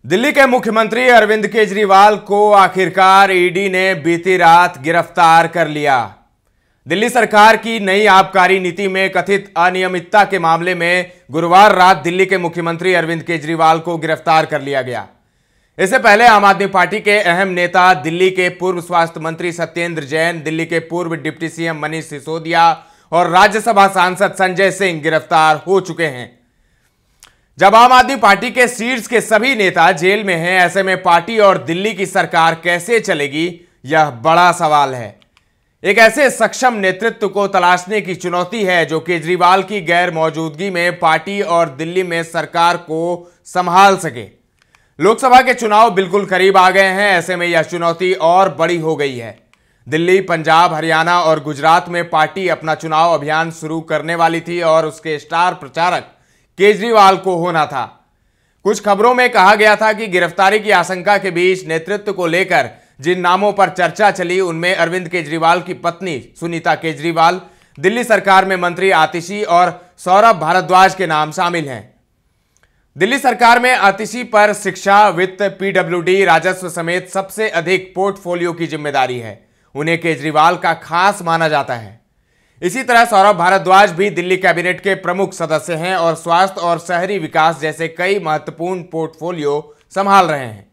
दिल्ली के मुख्यमंत्री अरविंद केजरीवाल को आखिरकार ईडी ने बीती रात गिरफ्तार कर लिया। दिल्ली सरकार की नई आबकारी नीति में कथित अनियमितता के मामले में गुरुवार रात दिल्ली के मुख्यमंत्री अरविंद केजरीवाल को गिरफ्तार कर लिया गया। इससे पहले आम आदमी पार्टी के अहम नेता, दिल्ली के पूर्व स्वास्थ्य मंत्री सत्येंद्र जैन, दिल्ली के पूर्व डिप्टी सीएम मनीष सिसोदिया और राज्यसभा सांसद संजय सिंह गिरफ्तार हो चुके हैं। जब आम आदमी पार्टी के शीर्ष के सभी नेता जेल में हैं, ऐसे में पार्टी और दिल्ली की सरकार कैसे चलेगी, यह बड़ा सवाल है। एक ऐसे सक्षम नेतृत्व को तलाशने की चुनौती है जो केजरीवाल की गैर मौजूदगी में पार्टी और दिल्ली में सरकार को संभाल सके। लोकसभा के चुनाव बिल्कुल करीब आ गए हैं, ऐसे में यह चुनौती और बड़ी हो गई है। दिल्ली, पंजाब, हरियाणा और गुजरात में पार्टी अपना चुनाव अभियान शुरू करने वाली थी और उसके स्टार प्रचारक केजरीवाल को होना था। कुछ खबरों में कहा गया था कि गिरफ्तारी की आशंका के बीच नेतृत्व को लेकर जिन नामों पर चर्चा चली, उनमें अरविंद केजरीवाल की पत्नी सुनीता केजरीवाल, दिल्ली सरकार में मंत्री आतिशी और सौरभ भारद्वाज के नाम शामिल हैं। दिल्ली सरकार में आतिशी पर शिक्षा, वित्त, पीडब्ल्यूडी, राजस्व समेत सबसे अधिक पोर्टफोलियो की जिम्मेदारी है। उन्हें केजरीवाल का खास माना जाता है। इसी तरह सौरभ भारद्वाज भी दिल्ली कैबिनेट के प्रमुख सदस्य हैं और स्वास्थ्य और शहरी विकास जैसे कई महत्वपूर्ण पोर्टफोलियो संभाल रहे हैं।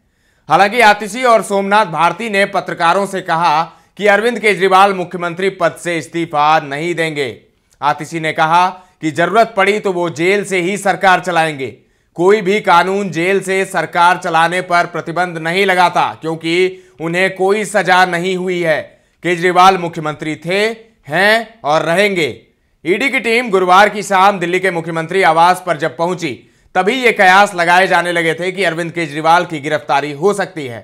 हालांकि आतिशी और सोमनाथ भारती ने पत्रकारों से कहा कि अरविंद केजरीवाल मुख्यमंत्री पद से इस्तीफा नहीं देंगे। आतिशी ने कहा कि जरूरत पड़ी तो वो जेल से ही सरकार चलाएंगे। कोई भी कानून जेल से सरकार चलाने पर प्रतिबंध नहीं लगाता, क्योंकि उन्हें कोई सजा नहीं हुई है। केजरीवाल मुख्यमंत्री थे, हैं और रहेंगे। ईडी की टीम गुरुवार की शाम दिल्ली के मुख्यमंत्री आवास पर जब पहुंची, तभी ये कयास लगाए जाने लगे थे कि अरविंद केजरीवाल की गिरफ्तारी हो सकती है।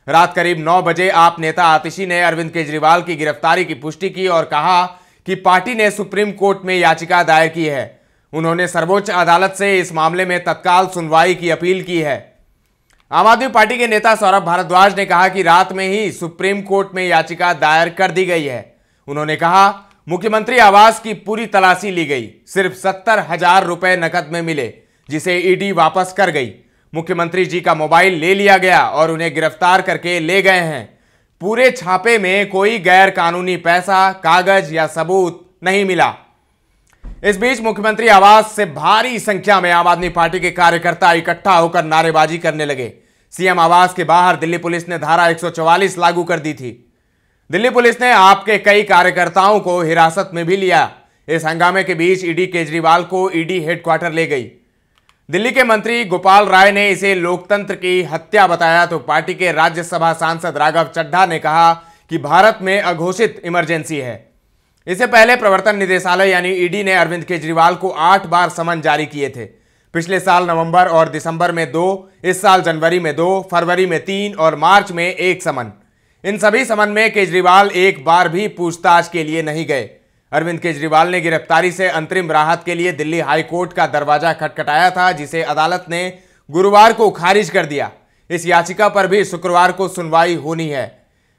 रात करीब 9 बजे आप नेता आतिशी ने अरविंद केजरीवाल की गिरफ्तारी की पुष्टि की और कहा कि पार्टी ने सुप्रीम कोर्ट में याचिका दायर की है। उन्होंने सर्वोच्च अदालत से इस मामले में तत्काल सुनवाई की अपील की है। आम आदमी पार्टी के नेता सौरभ भारद्वाज ने कहा कि रात में ही सुप्रीम कोर्ट में याचिका दायर कर दी गई है। उन्होंने कहा, मुख्यमंत्री आवास की पूरी तलाशी ली गई, सिर्फ 70,000 रुपए नकद में मिले, जिसे ईडी वापस कर गई। मुख्यमंत्री जी का मोबाइल ले लिया गया और उन्हें गिरफ्तार करके ले गए हैं। पूरे छापे में कोई गैर कानूनी पैसा, कागज या सबूत नहीं मिला। इस बीच मुख्यमंत्री आवास से भारी संख्या में आम आदमी पार्टी के कार्यकर्ता इकट्ठा होकर नारेबाजी करने लगे। सीएम आवास के बाहर दिल्ली पुलिस ने धारा 144 लागू कर दी थी। दिल्ली पुलिस ने आपके कई कार्यकर्ताओं को हिरासत में भी लिया। इस हंगामे के बीच ईडी केजरीवाल को ईडी हेडक्वार्टर ले गई। दिल्ली के मंत्री गोपाल राय ने इसे लोकतंत्र की हत्या बताया, तो पार्टी के राज्यसभा सांसद राघव चड्ढा ने कहा कि भारत में अघोषित इमरजेंसी है। इससे पहले प्रवर्तन निदेशालय यानी ईडी ने अरविंद केजरीवाल को 8 बार समन जारी किए थे। पिछले साल नवंबर और दिसंबर में 2, इस साल जनवरी में 2, फरवरी में 3 और मार्च में 1 समन। इन सभी समन में केजरीवाल एक बार भी पूछताछ के लिए नहीं गए। अरविंद केजरीवाल ने गिरफ्तारी से अंतरिम राहत के लिए दिल्ली हाई कोर्ट का दरवाजा खटखटाया था, जिसे अदालत ने गुरुवार को खारिज कर दिया। इस याचिका पर भी शुक्रवार को सुनवाई होनी है।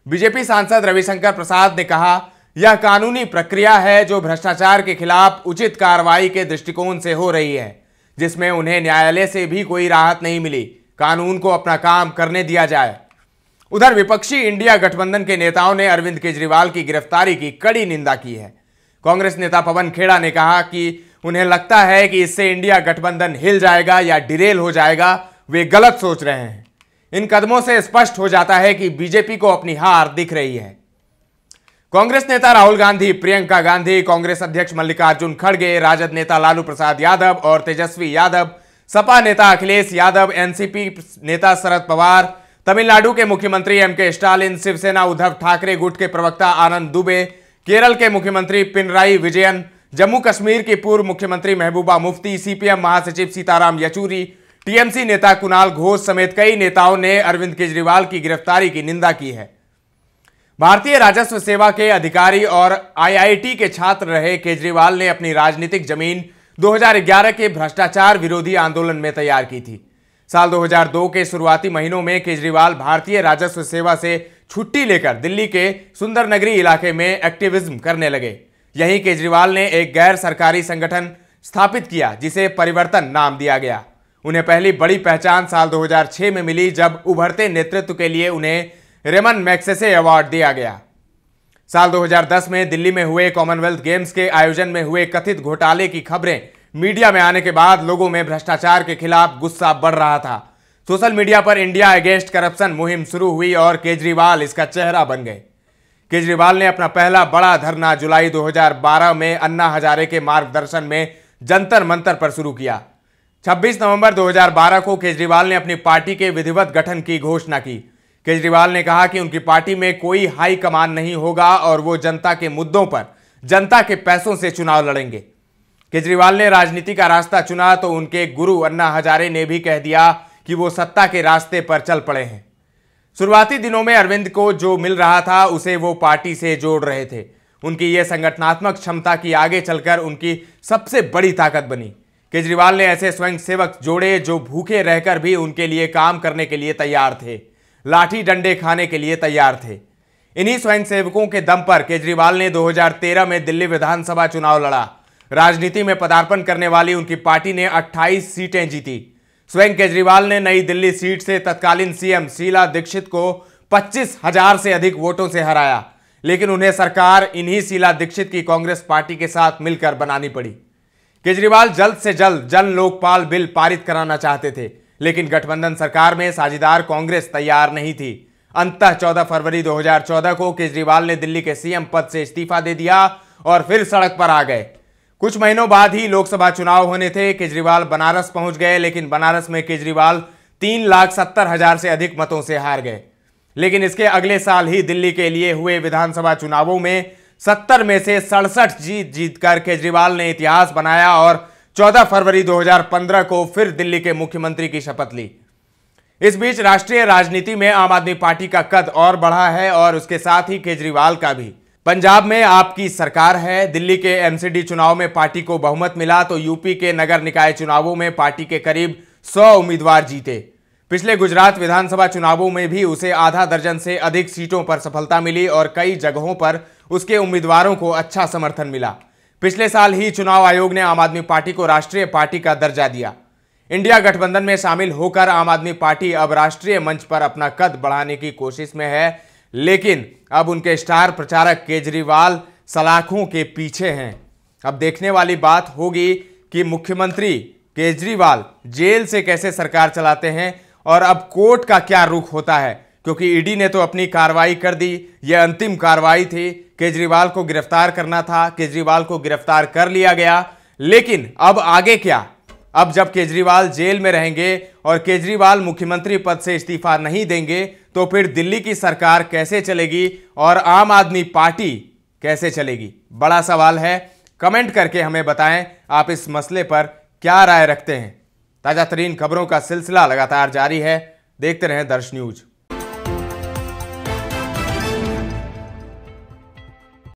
बीजेपी सांसद रविशंकर प्रसाद ने कहा, यह कानूनी प्रक्रिया है जो भ्रष्टाचार के खिलाफ उचित कार्रवाई के दृष्टिकोण से हो रही है, जिसमें उन्हें न्यायालय से भी कोई राहत नहीं मिली। कानून को अपना काम करने दिया जाए। उधर विपक्षी इंडिया गठबंधन के नेताओं ने अरविंद केजरीवाल की गिरफ्तारी की कड़ी निंदा की है। कांग्रेस नेता पवन खेड़ा ने कहा कि उन्हें लगता है कि इससे इंडिया गठबंधन हिल जाएगा या डिरेल हो जाएगा। वे गलत सोच रहे हैं। इन कदमों से स्पष्ट हो जाता है कि बीजेपी को अपनी हार दिख रही है। कांग्रेस नेता राहुल गांधी, प्रियंका गांधी, कांग्रेस अध्यक्ष मल्लिकार्जुन खड़गे, राजद नेता लालू प्रसाद यादव और तेजस्वी यादव, सपा नेता अखिलेश यादव, एनसीपी नेता शरद पवार, तमिलनाडु के मुख्यमंत्री एमके स्टालिन, शिवसेना उद्धव ठाकरे गुट के प्रवक्ता आनंद दुबे, केरल के मुख्यमंत्री पिनराई विजयन, जम्मू कश्मीर की पूर्व मुख्यमंत्री महबूबा मुफ्ती, सीपीएम महासचिव सीताराम येचुरी, टीएमसी नेता कुणाल घोष समेत कई नेताओं ने अरविंद केजरीवाल की गिरफ्तारी की निंदा की है। भारतीय राजस्व सेवा के अधिकारी और आईआईटी के छात्र रहे केजरीवाल ने अपनी राजनीतिक जमीन 2011 के भ्रष्टाचार विरोधी आंदोलन में तैयार की थी। साल 2002 के शुरुआती महीनों में केजरीवाल भारतीय राजस्व सेवा से छुट्टी लेकर दिल्ली के सुंदर नगरी इलाके में एक्टिविज्म करने लगे। यहीं केजरीवाल ने एक गैर सरकारी संगठन स्थापित किया जिसे परिवर्तन नाम दिया गया। उन्हें पहली बड़ी पहचान साल 2006 में मिली, जब उभरते नेतृत्व के लिए उन्हें रेमन मैग्सेसे अवार्ड दिया गया। साल 2010 में दिल्ली में हुए कॉमनवेल्थ गेम्स के आयोजन में हुए कथित घोटाले की खबरें मीडिया में आने के बाद लोगों में भ्रष्टाचार के खिलाफ गुस्सा बढ़ रहा था। सोशल मीडिया पर इंडिया अगेंस्ट करप्शन मुहिम शुरू हुई और केजरीवाल इसका चेहरा बन गए। केजरीवाल ने अपना पहला बड़ा धरना जुलाई 2012 में अन्ना हजारे के मार्गदर्शन में जंतर मंतर पर शुरू किया। 26 नवंबर 2012 को केजरीवाल ने अपनी पार्टी के विधिवत गठन की घोषणा की। केजरीवाल ने कहा कि उनकी पार्टी में कोई हाई कमान नहीं होगा और वो जनता के मुद्दों पर जनता के पैसों से चुनाव लड़ेंगे। केजरीवाल ने राजनीति का रास्ता चुना तो उनके गुरु अन्ना हजारे ने भी कह दिया कि वो सत्ता के रास्ते पर चल पड़े हैं। शुरुआती दिनों में अरविंद को जो मिल रहा था उसे वो पार्टी से जोड़ रहे थे। उनकी ये संगठनात्मक क्षमता की आगे चलकर उनकी सबसे बड़ी ताकत बनी। केजरीवाल ने ऐसे स्वयंसेवक जोड़े जो भूखे रहकर भी उनके लिए काम करने के लिए तैयार थे, लाठी डंडे खाने के लिए तैयार थे। इन्हीं स्वयंसेवकों के दम पर केजरीवाल ने 2013 में दिल्ली विधानसभा चुनाव लड़ा। राजनीति में पदार्पण करने वाली उनकी पार्टी ने 28 सीटें जीती। स्वयं केजरीवाल ने नई दिल्ली सीट से तत्कालीन सीएम शीला दीक्षित को 25,000 से अधिक वोटों से हराया, लेकिन उन्हें सरकार इन्हीं शीला दीक्षित की कांग्रेस पार्टी के साथ मिलकर बनानी पड़ी। केजरीवाल जल्द से जल्द जन लोकपाल बिल पारित कराना चाहते थे, लेकिन गठबंधन सरकार में साझेदार कांग्रेस तैयार नहीं थी। अंततः 14 फरवरी 2014 को केजरीवाल ने दिल्ली के सीएम पद से इस्तीफा दे दिया और फिर सड़क पर आ गए। कुछ महीनों बाद ही लोकसभा चुनाव होने थे। केजरीवाल बनारस पहुंच गए, लेकिन बनारस में केजरीवाल 3,70,000 से अधिक मतों से हार गए। लेकिन इसके अगले साल ही दिल्ली के लिए हुए विधानसभा चुनावों में 70 में से 67 जीतकर केजरीवाल ने इतिहास बनाया और 14 फरवरी 2015 को फिर दिल्ली के मुख्यमंत्री की शपथ ली। इस बीच राष्ट्रीय राजनीति में आम आदमी पार्टी का कद और बढ़ा है और उसके साथ ही केजरीवाल का भी। पंजाब में आपकी सरकार है, दिल्ली के एमसीडी चुनाव में पार्टी को बहुमत मिला तो यूपी के नगर निकाय चुनावों में पार्टी के करीब 100 उम्मीदवार जीते। पिछले गुजरात विधानसभा चुनावों में भी उसे आधा दर्जन से अधिक सीटों पर सफलता मिली और कई जगहों पर उसके उम्मीदवारों को अच्छा समर्थन मिला। पिछले साल ही चुनाव आयोग ने आम आदमी पार्टी को राष्ट्रीय पार्टी का दर्जा दिया। इंडिया गठबंधन में शामिल होकर आम आदमी पार्टी अब राष्ट्रीय मंच पर अपना कद बढ़ाने की कोशिश में है, लेकिन अब उनके स्टार प्रचारक केजरीवाल सलाखों के पीछे हैं। अब देखने वाली बात होगी कि मुख्यमंत्री केजरीवाल जेल से कैसे सरकार चलाते हैं और अब कोर्ट का क्या रुख होता है, क्योंकि ईडी ने तो अपनी कार्रवाई कर दी। यह अंतिम कार्रवाई थी, केजरीवाल को गिरफ्तार करना था, केजरीवाल को गिरफ्तार कर लिया गया, लेकिन अब आगे क्या? अब जब केजरीवाल जेल में रहेंगे और केजरीवाल मुख्यमंत्री पद से इस्तीफा नहीं देंगे तो फिर दिल्ली की सरकार कैसे चलेगी और आम आदमी पार्टी कैसे चलेगी? बड़ा सवाल है। कमेंट करके हमें बताएं आप इस मसले पर क्या राय रखते हैं। ताजा तरीन खबरों का सिलसिला लगातार जारी है, देखते रहें दर्श न्यूज।